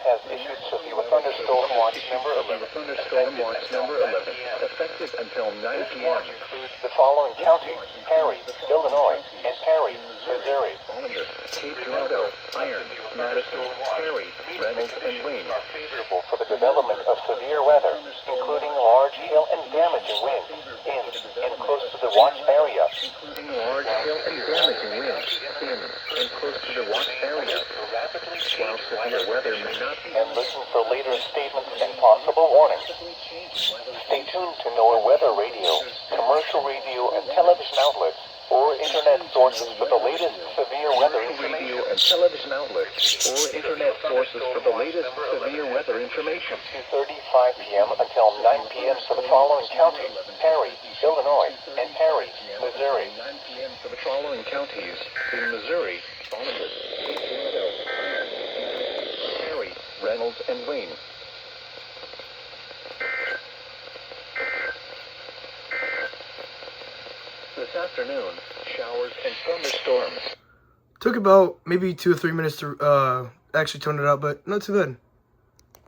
has issued severe thunderstorm watch number 11. Effective until 9 p.m. Includes the following counties: Perry, Illinois, and Perry, Missouri. Cape Girardeau, Iron, Madison, Perry, Reynolds, and Wayne are favorable for the development of severe weather, including large hail and damaging winds in and close to the watch area. While severe weather may not be, and listen for later statements and possible warnings. Stay tuned to NOAA weather radio, commercial radio and television outlets, or internet sources for the latest severe weather information. 2:35 p.m. until 9 p.m. for the following counties: Perry, Illinois, and Perry, Missouri. 9 p.m. for the following counties in Missouri: Perry, Reynolds, and Wayne. This afternoon, showers and thunderstorms. Took about maybe 2 or 3 minutes to actually tone it out, but not too bad.